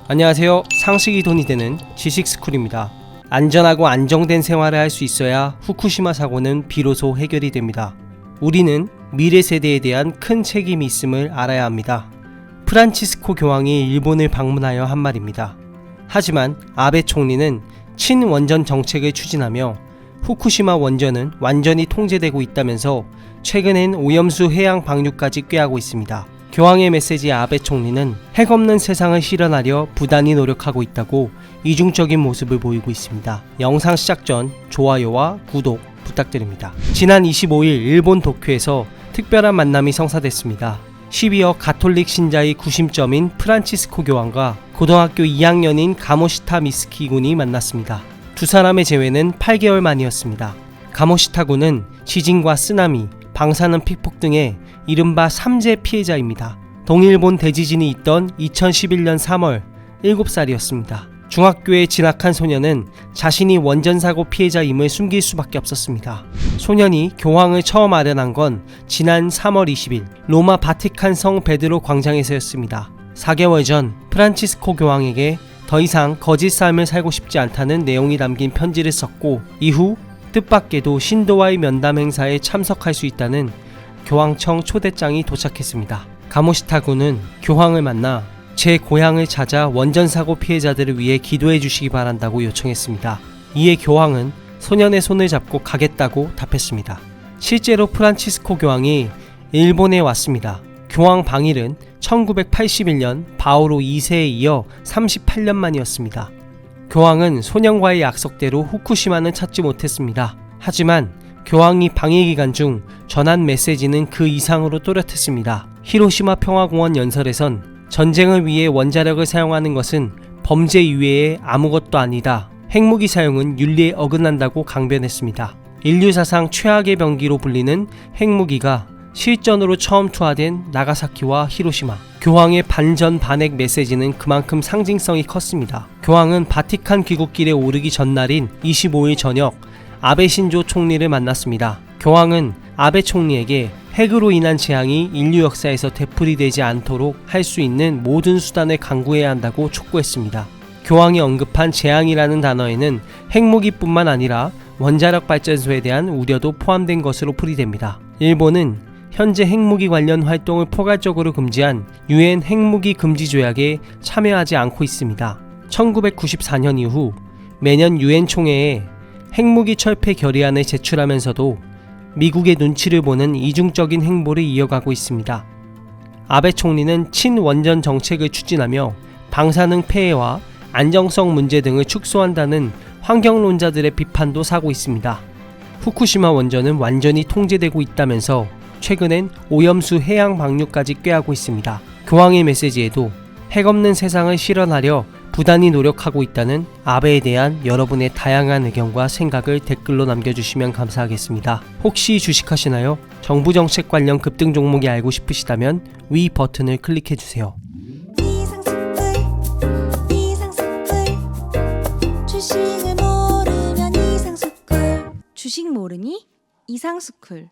안녕하세요. 상식이 돈이 되는 지식스쿨입니다. 안전하고 안정된 생활을 할 수 있어야 후쿠시마 사고는 비로소 해결이 됩니다. 우리는 미래 세대에 대한 큰 책임이 있음을 알아야 합니다. 프란치스코 교황이 일본을 방문하여 한 말입니다. 하지만 아베 총리는 친원전 정책을 추진하며 후쿠시마 원전은 완전히 통제되고 있다면서 최근엔 오염수 해양 방류까지 꾀하고 있습니다. 교황의 메시지에 아베 총리는 핵없는 세상을 실현하려 부단히 노력하고 있다고 이중적인 모습을 보이고 있습니다. 영상 시작 전 좋아요와 구독 부탁드립니다. 지난 25일 일본 도쿄에서 특별한 만남이 성사됐습니다. 12억 가톨릭 신자의 구심점인 프란치스코 교황과 고등학교 2학년인 가모시타 미스키 군이 만났습니다. 두 사람의 재회는 8개월 만이었습니다. 가모시타 군은 지진과 쓰나미, 방사능 픽폭 등의 이른바 3재 피해자입니다. 동일본 대지진이 있던 2011년 3월 7살이었습니다. 중학교에 진학한 소년은 자신이 원전사고 피해자임을 숨길 수밖에 없었습니다. 소년이 교황을 처음 아련한 건 지난 3월 20일 로마 바티칸 성 베드로 광장에서였습니다. 4개월 전 프란치스코 교황에게 더 이상 거짓 삶을 살고 싶지 않다는 내용이 담긴 편지를 썼고, 이후 뜻밖에도 신도와의 면담 행사에 참석할 수 있다는 교황청 초대장이 도착했습니다. 가모시타 군은 교황을 만나 제 고향을 찾아 원전사고 피해자들을 위해 기도해 주시기 바란다고 요청했습니다. 이에 교황은 소년의 손을 잡고 가겠다고 답했습니다. 실제로 프란치스코 교황이 일본에 왔습니다. 교황 방일은 1981년 바오로 2세에 이어 38년 만이었습니다. 교황은 소년과의 약속대로 후쿠시마는 찾지 못했습니다. 하지만 교황이 방일 기간 중 전한 메시지는 그 이상으로 또렷했습니다. 히로시마 평화공원 연설에선 전쟁을 위해 원자력을 사용하는 것은 범죄 이외에 아무것도 아니다. 핵무기 사용은 윤리에 어긋난다고 강변했습니다. 인류 사상 최악의 병기로 불리는 핵무기가 실전으로 처음 투하된 나가사키와 히로시마. 교황의 반전 반핵 메시지는 그만큼 상징성이 컸습니다. 교황은 바티칸 귀국길에 오르기 전날인 25일 저녁 아베 신조 총리를 만났습니다. 교황은 아베 총리에게 핵으로 인한 재앙이 인류 역사에서 되풀이되지 않도록 할 수 있는 모든 수단을 강구해야 한다고 촉구했습니다. 교황이 언급한 재앙이라는 단어에는 핵무기뿐만 아니라 원자력 발전소에 대한 우려도 포함된 것으로 풀이됩니다. 일본은 현재 핵무기 관련 활동을 포괄적으로 금지한 유엔 핵무기 금지 조약에 참여하지 않고 있습니다. 1994년 이후 매년 유엔 총회에 핵무기 철폐 결의안을 제출하면서도 미국의 눈치를 보는 이중적인 행보를 이어가고 있습니다. 아베 총리는 친원전 정책을 추진하며 방사능 폐해와 안정성 문제 등을 축소한다는 환경론자들의 비판도 사고 있습니다. 후쿠시마 원전은 완전히 통제되고 있다면서 최근엔 오염수 해양 방류까지 꾀하고 있습니다. 교황의 메시지에도 핵없는 세상을 실현하려 부단히 노력하고 있다는 아베에 대한 여러분의 다양한 의견과 생각을 댓글로 남겨주시면 감사하겠습니다. 혹시 주식하시나요? 정부 정책 관련 급등 종목이 알고 싶으시다면 위 버튼을 클릭해주세요. 주식을 모르면 이상스쿨. 주식 모르니 이상스쿨.